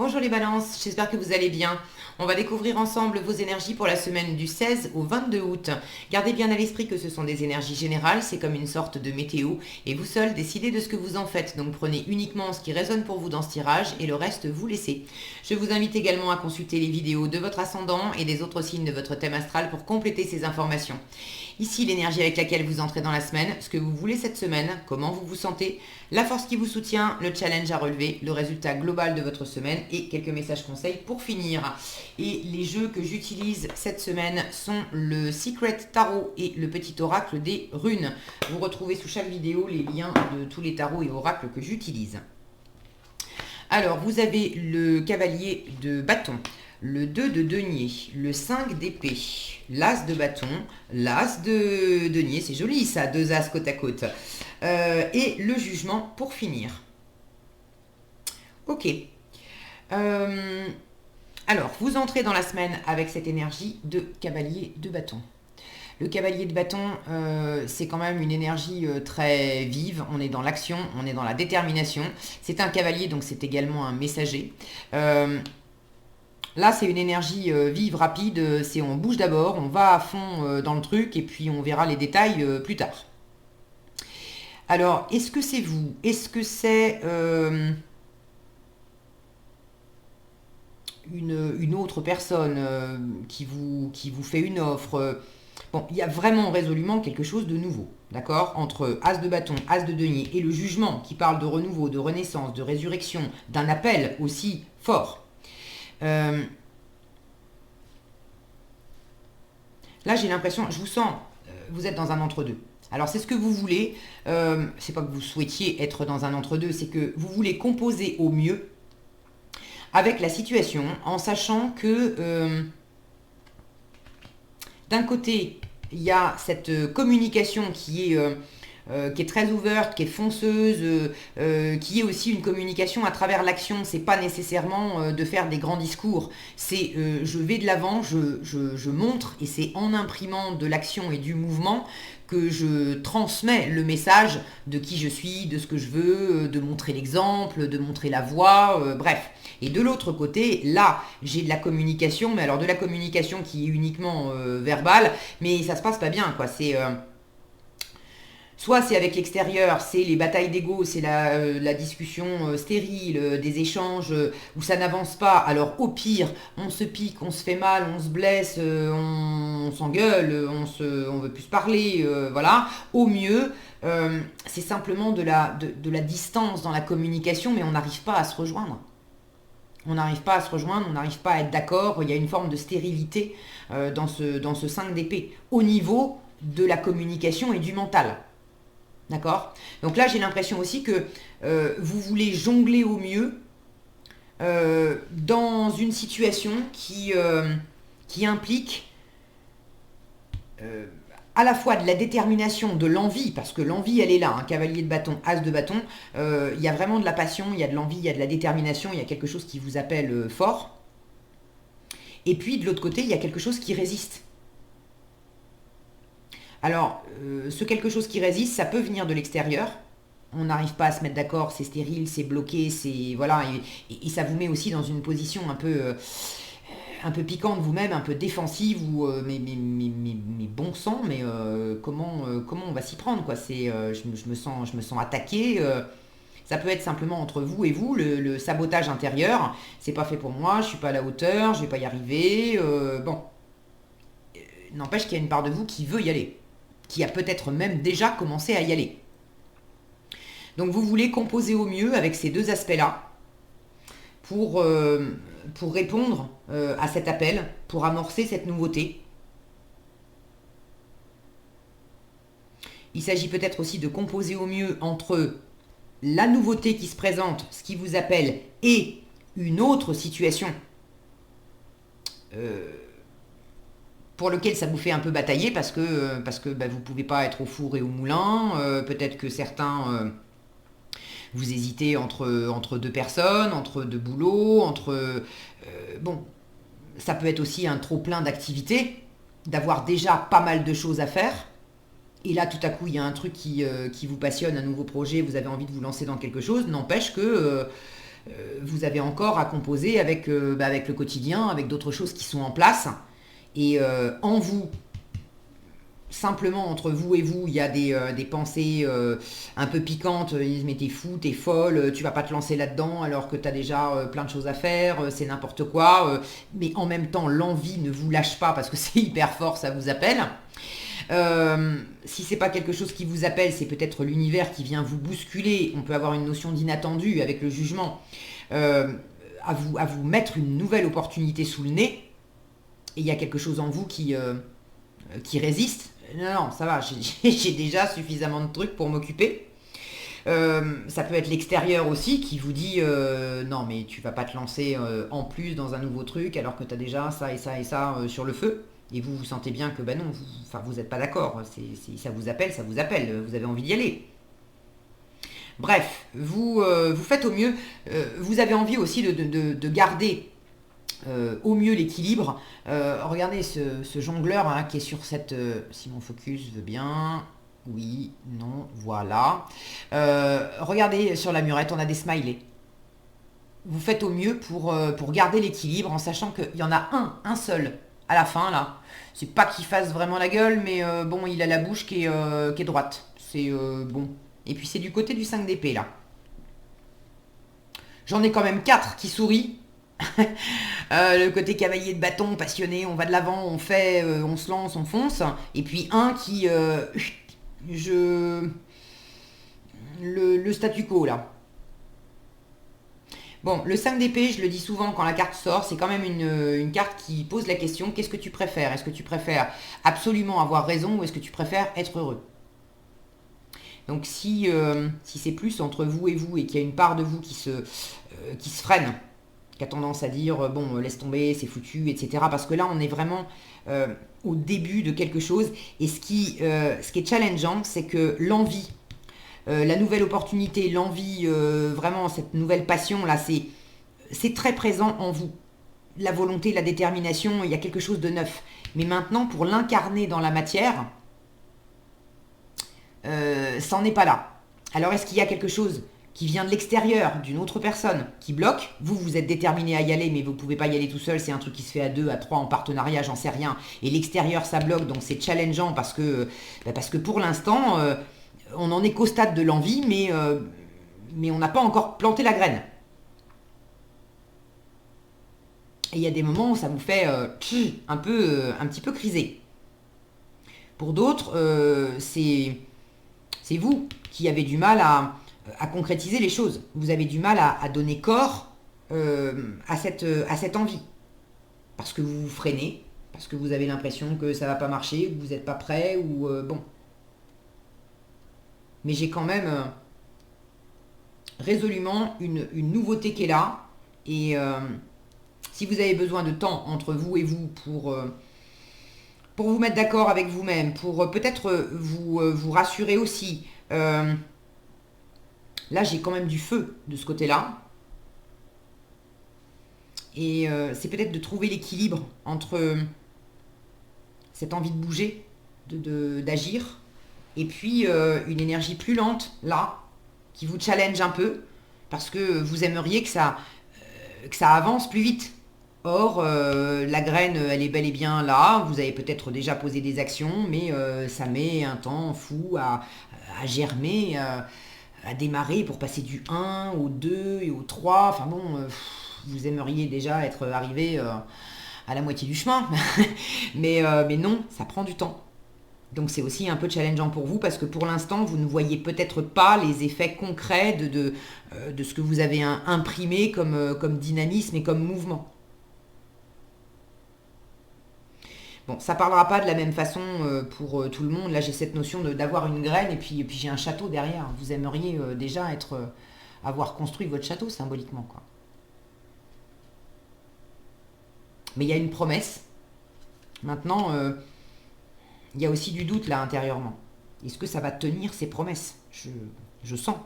Bonjour les balances, j'espère que vous allez bien. On va découvrir ensemble vos énergies pour la semaine du 16 au 22 août. Gardez bien à l'esprit que ce sont des énergies générales, c'est comme une sorte de météo, et vous seuls décidez de ce que vous en faites. Donc prenez uniquement ce qui résonne pour vous dans ce tirage et le reste vous laissez. Je vous invite également à consulter les vidéos de votre ascendant et des autres signes de votre thème astral pour compléter ces informations. Ici l'énergie avec laquelle vous entrez dans la semaine, ce que vous voulez cette semaine, comment vous vous sentez, la force qui vous soutient, le challenge à relever, le résultat global de votre semaine et quelques messages conseils pour finir. Et les jeux que j'utilise cette semaine sont le Secret Tarot et le petit oracle des runes. Vous retrouvez sous chaque vidéo les liens de tous les tarots et oracles que j'utilise. Alors, vous avez le cavalier de bâton, le 2 de denier, le 5 d'épée, l'as de bâton, l'as de denier, c'est joli ça, deux as côte à côte, et le jugement pour finir. Ok. Alors, vous entrez dans la semaine avec cette énergie de cavalier de bâton. Le cavalier de bâton, c'est quand même une énergie très vive. On est dans l'action, on est dans la détermination. C'est un cavalier, donc c'est également un messager. Là, c'est une énergie vive, rapide. C'est on bouge d'abord, on va à fond dans le truc et puis on verra les détails plus tard. Alors, est-ce que c'est vous? Est-ce que c'est une autre personne qui vous fait une offre? Bon, il y a vraiment résolument quelque chose de nouveau, d'accord? Entre as de bâton, as de denier et le jugement qui parle de renouveau, de renaissance, de résurrection, d'un appel aussi fort. Là, j'ai l'impression, je vous sens, vous êtes dans un entre-deux. Alors, c'est ce que vous voulez. C'est pas que vous souhaitiez être dans un entre-deux, c'est que vous voulez composer au mieux avec la situation en sachant que d'un côté, il y a cette communication qui est très ouverte, qui est fonceuse, qui est aussi une communication à travers l'action. C'est pas nécessairement de faire des grands discours. C'est je vais de l'avant, je montre, et c'est en imprimant de l'action et du mouvement que je transmets le message de qui je suis, de ce que je veux, de montrer l'exemple, de montrer la voie, bref. Et de l'autre côté, là, j'ai de la communication, mais alors de la communication qui est uniquement verbale, mais ça se passe pas bien, quoi. C'est soit c'est avec l'extérieur, c'est les batailles d'ego, c'est la discussion stérile, des échanges où ça n'avance pas. Alors au pire, on se pique, on se fait mal, on se blesse, on s'engueule, on veut plus se parler, voilà. Au mieux, c'est simplement de la distance dans la communication, mais on n'arrive pas à se rejoindre. On n'arrive pas à se rejoindre, on n'arrive pas à être d'accord, il y a une forme de stérilité dans ce 5 d'épée, au niveau de la communication et du mental. D'accord? Donc là, j'ai l'impression aussi que vous voulez jongler au mieux dans une situation qui implique à la fois de la détermination, de l'envie, parce que l'envie, elle est là, un cavalier de bâton, as de bâton, il y a vraiment de la passion, il y a de l'envie, il y a de la détermination, il y a quelque chose qui vous appelle fort. Et puis, de l'autre côté, il y a quelque chose qui résiste. Alors, ce quelque chose qui résiste, ça peut venir de l'extérieur. On n'arrive pas à se mettre d'accord, c'est stérile, c'est bloqué, c'est voilà, et ça vous met aussi dans une position un peu piquante vous-même, un peu défensive, ou mais bon sang, mais comment on va s'y prendre, quoi? C'est je me sens attaqué. Ça peut être simplement entre vous et vous, le sabotage intérieur. C'est pas fait pour moi, je suis pas à la hauteur, je vais pas y arriver. Bon, n'empêche qu'il y a une part de vous qui veut y aller, qui a peut-être même déjà commencé à y aller. Donc vous voulez composer au mieux avec ces deux aspects-là pour répondre à cet appel, pour amorcer cette nouveauté. Il s'agit peut-être aussi de composer au mieux entre la nouveauté qui se présente, ce qui vous appelle, et une autre situation pour lequel ça vous fait un peu batailler parce que vous ne pouvez pas être au four et au moulin. Peut-être que certains vous hésitez entre deux personnes, entre deux boulots, bon, ça peut être aussi un trop-plein d'activités, d'avoir déjà pas mal de choses à faire. Et là, tout à coup, il y a un truc qui vous passionne, un nouveau projet, vous avez envie de vous lancer dans quelque chose. N'empêche que vous avez encore à composer avec le quotidien, avec d'autres choses qui sont en place. Et en vous, simplement entre vous et vous, il y a des pensées un peu piquantes. Ils disent mais t'es fou, t'es folle, tu vas pas te lancer là-dedans alors que t'as déjà plein de choses à faire, c'est n'importe quoi. Mais en même temps, l'envie ne vous lâche pas parce que c'est hyper fort, ça vous appelle. Si c'est pas quelque chose qui vous appelle, c'est peut-être l'univers qui vient vous bousculer. On peut avoir une notion d'inattendu avec le jugement, euh, à vous mettre une nouvelle opportunité sous le nez. Et il y a quelque chose en vous qui résiste. Non, non, ça va, j'ai déjà suffisamment de trucs pour m'occuper. Ça peut être l'extérieur aussi qui vous dit non mais tu vas pas te lancer en plus dans un nouveau truc alors que tu as déjà ça et ça et ça sur le feu. Et vous vous sentez bien que ben non, vous n'êtes pas d'accord. Ça vous appelle, ça vous appelle. Vous avez envie d'y aller. Bref, vous faites au mieux. Vous avez envie aussi de garder au mieux l'équilibre. Regardez ce jongleur hein, qui est sur cette... si mon focus veut bien... Oui, non, voilà. Regardez sur la murette, on a des smileys. Vous faites au mieux pour garder l'équilibre en sachant qu'il y en a un seul à la fin là. C'est pas qu'il fasse vraiment la gueule, mais bon, il a la bouche qui est droite. C'est bon. Et puis c'est du côté du 5 d'épée là. J'en ai quand même 4 qui sourient. Le côté cavalier de bâton, passionné, on va de l'avant, on fait, on se lance, on fonce. Et puis un qui... je... le statu quo là. Bon, le 5 d'épée, je le dis souvent quand la carte sort, c'est quand même une carte qui pose la question, qu'est-ce que tu préfères? Est-ce que tu préfères absolument avoir raison ou est-ce que tu préfères être heureux? Donc si c'est plus entre vous et qu'il y a une part de vous qui se freine, qui a tendance à dire bon laisse tomber, c'est foutu, etc. Parce que là on est vraiment au début de quelque chose. Et ce qui est challengeant, c'est que l'envie, la nouvelle opportunité, l'envie, vraiment cette nouvelle passion là, c'est très présent en vous. La volonté, la détermination, il y a quelque chose de neuf. Mais maintenant, pour l'incarner dans la matière, ça n'en est pas là. Alors est-ce qu'il y a quelque chose qui vient de l'extérieur, d'une autre personne, qui bloque? Vous êtes déterminé à y aller, mais vous ne pouvez pas y aller tout seul, c'est un truc qui se fait à deux, à trois, en partenariat, j'en sais rien. Et l'extérieur, ça bloque, donc c'est challengeant parce que pour l'instant, on en est qu'au stade de l'envie, mais on n'a pas encore planté la graine. Et il y a des moments où ça vous fait un petit peu criser. Pour d'autres, c'est vous qui avez du mal à concrétiser les choses. Vous avez du mal à donner corps à cette envie. Parce que vous vous freinez, parce que vous avez l'impression que ça va pas marcher, que vous n'êtes pas prêt, ou bon. Mais j'ai quand même résolument une nouveauté qui est là. Et si vous avez besoin de temps entre vous et vous pour vous mettre d'accord avec vous-même, pour peut-être vous rassurer aussi, là j'ai quand même du feu de ce côté-là. Et c'est peut-être de trouver l'équilibre entre cette envie de bouger, d'agir, et puis une énergie plus lente, là, qui vous challenge un peu, parce que vous aimeriez que ça avance plus vite. Or, la graine, elle est bel et bien là, vous avez peut-être déjà posé des actions, mais ça met un temps fou à germer, à démarrer pour passer du 1 au 2 et au 3. Enfin bon, vous aimeriez déjà être arrivé à la moitié du chemin. Mais non, ça prend du temps. Donc c'est aussi un peu challengeant pour vous parce que pour l'instant, vous ne voyez peut-être pas les effets concrets de ce que vous avez imprimé comme dynamisme et comme mouvement. Bon, ça parlera pas de la même façon pour tout le monde. Là, j'ai cette notion d'avoir une graine et puis j'ai un château derrière. Vous aimeriez déjà avoir construit votre château symboliquement, quoi. Mais il y a une promesse. Maintenant, il y a aussi du doute là intérieurement. Est-ce que ça va tenir ces promesses? Je sens.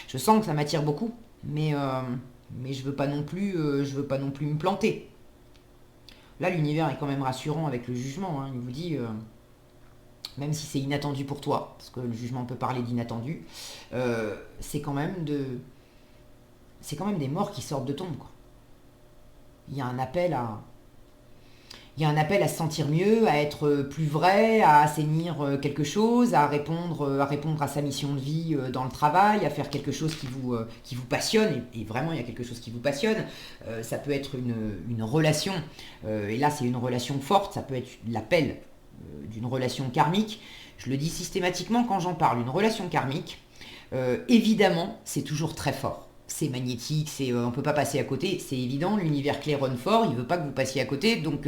Je sens que ça m'attire beaucoup. Mais je veux pas non plus me planter. Là, l'univers est quand même rassurant avec le jugement. Hein. Il vous dit, même si c'est inattendu pour toi, parce que le jugement peut parler d'inattendu, c'est quand même c'est quand même des morts qui sortent de tombe, quoi. Il y a un appel à, il y a un appel à se sentir mieux, à être plus vrai, à assainir quelque chose, à répondre à sa mission de vie dans le travail, à faire quelque chose qui vous passionne. Et vraiment, il y a quelque chose qui vous passionne. Ça peut être une relation, et là, c'est une relation forte. Ça peut être l'appel d'une relation karmique. Je le dis systématiquement quand j'en parle. Une relation karmique, évidemment, c'est toujours très fort. C'est magnétique, on ne peut pas passer à côté, c'est évident, l'univers claironne fort, il ne veut pas que vous passiez à côté, donc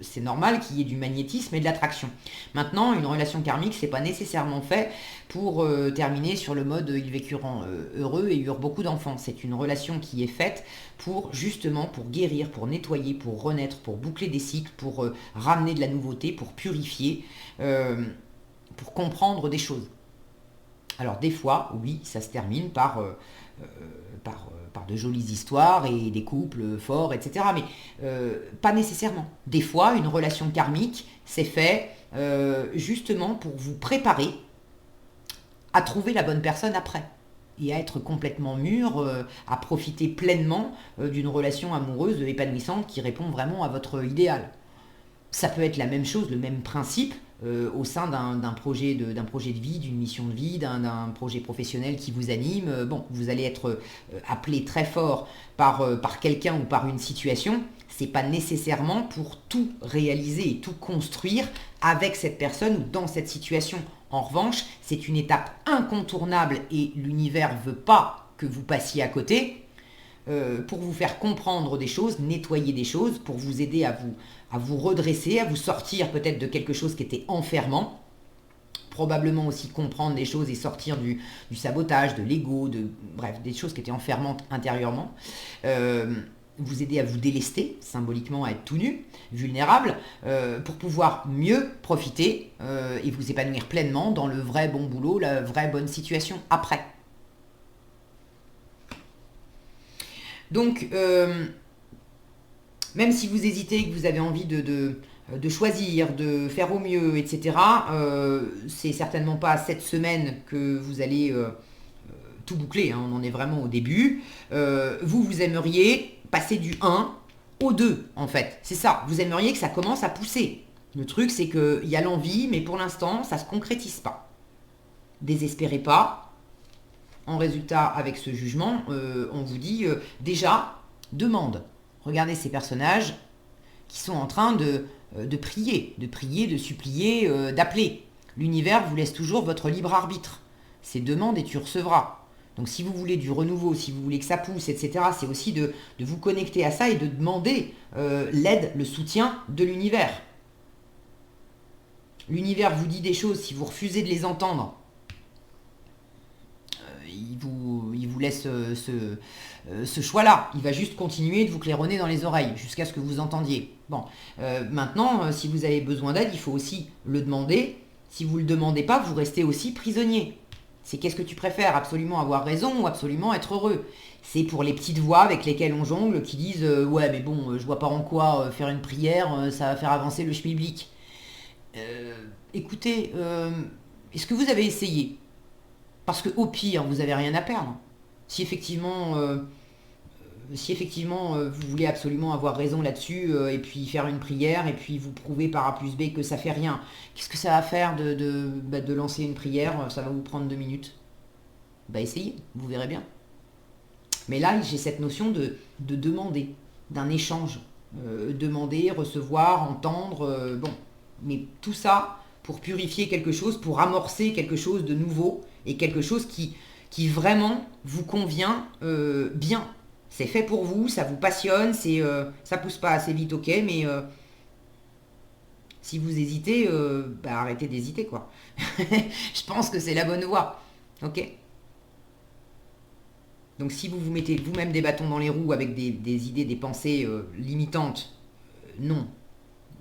c'est normal qu'il y ait du magnétisme et de l'attraction. Maintenant, une relation karmique, c'est pas nécessairement fait pour terminer sur le mode ils vécurent heureux et eurent beaucoup d'enfants. C'est une relation qui est faite justement pour guérir, pour nettoyer, pour renaître, pour boucler des cycles, pour ramener de la nouveauté, pour purifier, pour comprendre des choses. Alors des fois, oui, ça se termine par de jolies histoires et des couples forts, etc. Mais pas nécessairement. Des fois, une relation karmique, c'est fait justement pour vous préparer à trouver la bonne personne après. Et à être complètement mûr, à profiter pleinement d'une relation amoureuse épanouissante qui répond vraiment à votre idéal. Ça peut être la même chose, le même principe au sein d'un projet de vie, d'une mission de vie, d'un projet professionnel qui vous anime. Bon, vous allez être appelé très fort par quelqu'un ou par une situation. C'est pas nécessairement pour tout réaliser et tout construire avec cette personne ou dans cette situation. En revanche, c'est une étape incontournable et l'univers veut pas que vous passiez à côté. Pour vous faire comprendre des choses, nettoyer des choses, pour vous aider à vous redresser, à vous sortir peut-être de quelque chose qui était enfermant, probablement aussi comprendre des choses et sortir du sabotage, de l'ego, bref, des choses qui étaient enfermantes intérieurement, vous aider à vous délester, symboliquement à être tout nu, vulnérable, pour pouvoir mieux profiter et vous épanouir pleinement dans le vrai bon boulot, la vraie bonne situation après. Donc, même si vous hésitez, que vous avez envie de choisir, de faire au mieux, etc., c'est certainement pas cette semaine que vous allez tout boucler, hein, on en est vraiment au début. Vous aimeriez passer du 1 au 2, en fait. C'est ça, vous aimeriez que ça commence à pousser. Le truc, c'est qu'il y a l'envie, mais pour l'instant, ça ne se concrétise pas. Désespérez pas. En résultat, avec ce jugement, on vous dit déjà, demande. Regardez ces personnages qui sont en train de prier, de supplier, d'appeler. L'univers vous laisse toujours votre libre arbitre. C'est demande et tu recevras. Donc si vous voulez du renouveau, si vous voulez que ça pousse, etc., c'est aussi de vous connecter à ça et de demander l'aide, le soutien de l'univers. L'univers vous dit des choses, si vous refusez de les entendre, il vous laisse ce choix-là. Il va juste continuer de vous claironner dans les oreilles jusqu'à ce que vous entendiez. Bon, maintenant, si vous avez besoin d'aide, il faut aussi le demander. Si vous ne le demandez pas, vous restez aussi prisonnier. C'est qu'est-ce que tu préfères, absolument avoir raison ou absolument être heureux. C'est pour les petites voix avec lesquelles on jongle qui disent ouais mais bon, je vois pas en quoi faire une prière, ça va faire avancer le schmilblick. Écoutez, est-ce que vous avez essayé ? Parce qu'au pire, vous n'avez rien à perdre. Si effectivement, vous voulez absolument avoir raison là-dessus, et puis faire une prière, et puis vous prouver par A plus B que ça fait rien, qu'est-ce que ça va faire de lancer une prière ? Ça va vous prendre 2 minutes. Essayez, vous verrez bien. Mais là, j'ai cette notion de demander, d'un échange. Demander, recevoir, entendre, bon. Mais tout ça pour purifier quelque chose, pour amorcer quelque chose de nouveau, et quelque chose qui vraiment vous convient bien. C'est fait pour vous, ça vous passionne, ça pousse pas assez vite, ok, mais si vous hésitez, arrêtez d'hésiter, quoi. Je pense que c'est la bonne voie, ok. Donc si vous vous mettez vous-même des bâtons dans les roues avec des idées, des pensées limitantes, non,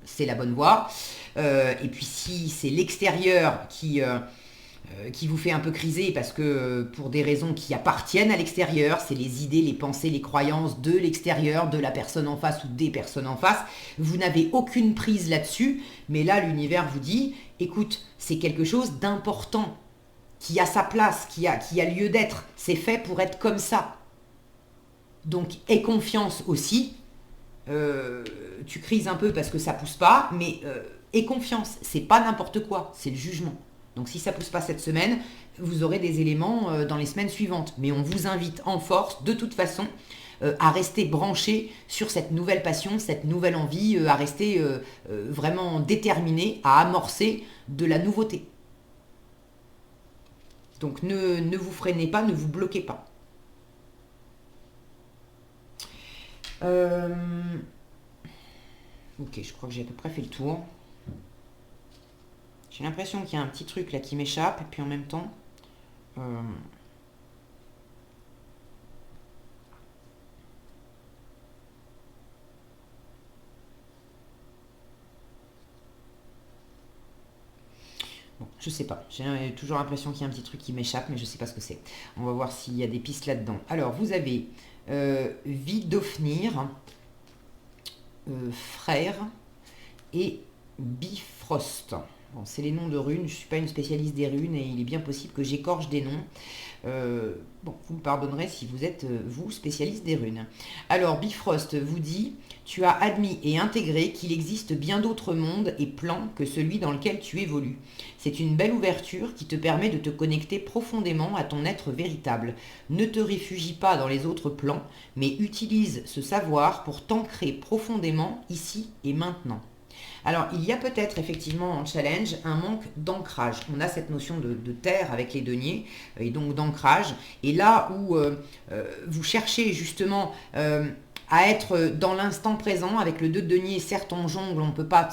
c'est la bonne voie. Et puis si c'est l'extérieur qui vous fait un peu criser parce que pour des raisons qui appartiennent à l'extérieur, c'est les idées, les pensées, les croyances de l'extérieur, de la personne en face ou des personnes en face, vous n'avez aucune prise là-dessus, mais là l'univers vous dit, écoute, c'est quelque chose d'important, qui a sa place, qui a lieu d'être, c'est fait pour être comme ça. Donc, aie confiance aussi. Tu crises un peu parce que ça pousse pas, mais aie confiance. C'est pas n'importe quoi, c'est le jugement. Donc, si ça pousse pas cette semaine, vous aurez des éléments dans les semaines suivantes. Mais on vous invite en force, de toute façon, à rester branché sur cette nouvelle passion, cette nouvelle envie, à rester vraiment déterminé, à amorcer de la nouveauté. Donc ne vous freinez pas, ne vous bloquez pas. Ok, je crois que j'ai à peu près fait le tour. J'ai l'impression qu'il y a un petit truc là qui m'échappe, et puis en même temps... Bon, je sais pas. J'ai toujours l'impression qu'il y a un petit truc qui m'échappe, mais je sais pas ce que c'est. On va voir s'il y a des pistes là-dedans. Alors, vous avez Vidofnir, Frère et Bifrost. Bon, c'est les noms de runes. Je ne suis pas une spécialiste des runes et il est bien possible que j'écorche des noms. Bon, vous me pardonnerez si vous êtes, vous, spécialiste des runes. Alors, Bifrost vous dit, tu as admis et intégré qu'il existe bien d'autres mondes et plans que celui dans lequel tu évolues. C'est une belle ouverture qui te permet de te connecter profondément à ton être véritable. Ne te réfugie pas dans les autres plans, mais utilise ce savoir pour t'ancrer profondément ici et maintenant. Alors, il y a peut-être effectivement en challenge un manque d'ancrage. On a cette notion de terre avec les deniers, et donc d'ancrage. Et là où vous cherchez justement à être dans l'instant présent, avec le 2 de denier, certes on jongle, on ne peut pas...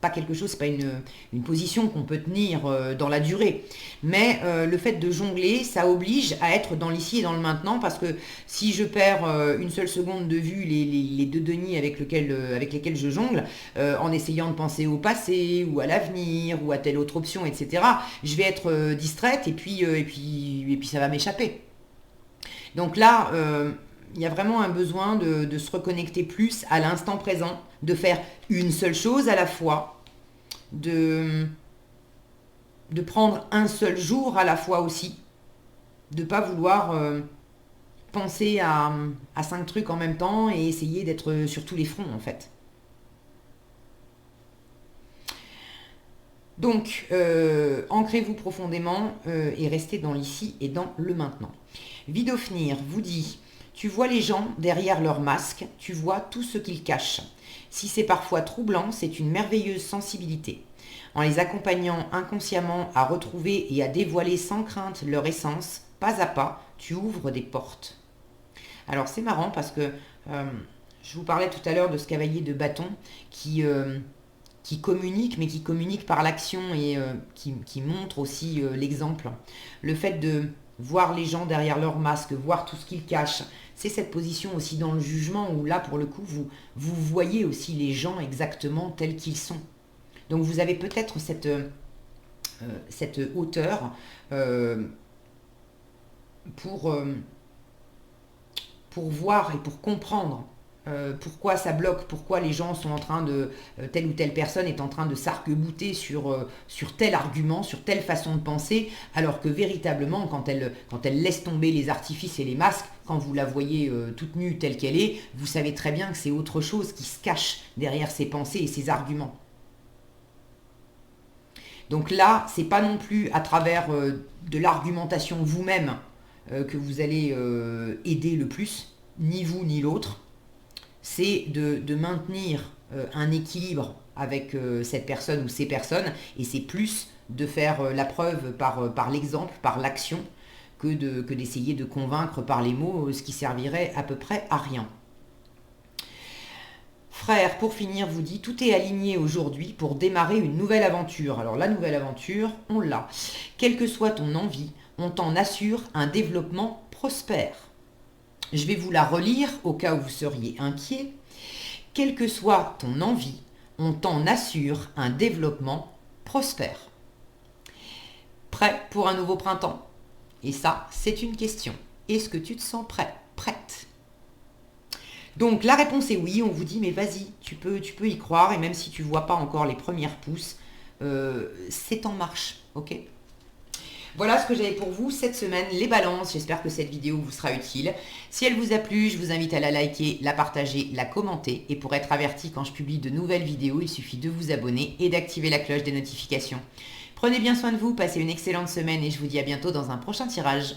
Pas quelque chose, c'est pas une position qu'on peut tenir dans la durée. Mais le fait de jongler, ça oblige à être dans l'ici et dans le maintenant, parce que si je perds une seule seconde de vue les 2 deniers avec lesquels je jongle, en essayant de penser au passé, ou à l'avenir, ou à telle autre option, etc., je vais être distraite et puis ça va m'échapper. Donc là, il y a vraiment un besoin de se reconnecter plus à l'instant présent, de faire une seule chose à la fois, de prendre un seul jour à la fois aussi, de ne pas vouloir penser à 5 trucs en même temps et essayer d'être sur tous les fronts en fait. Donc, ancrez-vous profondément et restez dans l'ici et dans le maintenant. Vidofnir vous dit... Tu vois les gens derrière leur masque, tu vois tout ce qu'ils cachent. Si c'est parfois troublant, c'est une merveilleuse sensibilité. En les accompagnant inconsciemment à retrouver et à dévoiler sans crainte leur essence, pas à pas, tu ouvres des portes. Alors c'est marrant parce que je vous parlais tout à l'heure de ce cavalier de bâton qui communique, mais qui communique par l'action et qui montre aussi l'exemple. Le fait de voir les gens derrière leur masque, voir tout ce qu'ils cachent, c'est cette position aussi dans le jugement où là, pour le coup, vous voyez aussi les gens exactement tels qu'ils sont. Donc vous avez peut-être cette hauteur pour voir et pour comprendre pourquoi ça bloque, pourquoi les gens sont en train de... telle ou telle personne est en train de s'arc-bouter sur tel argument, sur telle façon de penser, alors que véritablement, quand elle laisse tomber les artifices et les masques, quand vous la voyez toute nue telle qu'elle est, vous savez très bien que c'est autre chose qui se cache derrière ses pensées et ses arguments. Donc là, c'est pas non plus à travers de l'argumentation vous-même que vous allez aider le plus, ni vous ni l'autre. C'est de maintenir un équilibre avec cette personne ou ces personnes, et c'est plus de faire la preuve par l'exemple, par l'action, que d'essayer de convaincre par les mots, ce qui servirait à peu près à rien. Frère, pour finir, vous dit, tout est aligné aujourd'hui pour démarrer une nouvelle aventure. Alors la nouvelle aventure, on l'a. Quelle que soit ton envie, on t'en assure un développement prospère. Je vais vous la relire au cas où vous seriez inquiet. Quelle que soit ton envie, on t'en assure un développement prospère. Prêt pour un nouveau printemps? Et ça, c'est une question. Est-ce que tu te sens prêt, prête? Donc la réponse est oui, on vous dit mais vas-y, tu peux y croire, et même si tu ne vois pas encore les premières pousses, c'est en marche, ok? Voilà ce que j'avais pour vous cette semaine, les balances. J'espère que cette vidéo vous sera utile. Si elle vous a plu, je vous invite à la liker, la partager, la commenter. Et pour être averti quand je publie de nouvelles vidéos, il suffit de vous abonner et d'activer la cloche des notifications. Prenez bien soin de vous, passez une excellente semaine et je vous dis à bientôt dans un prochain tirage.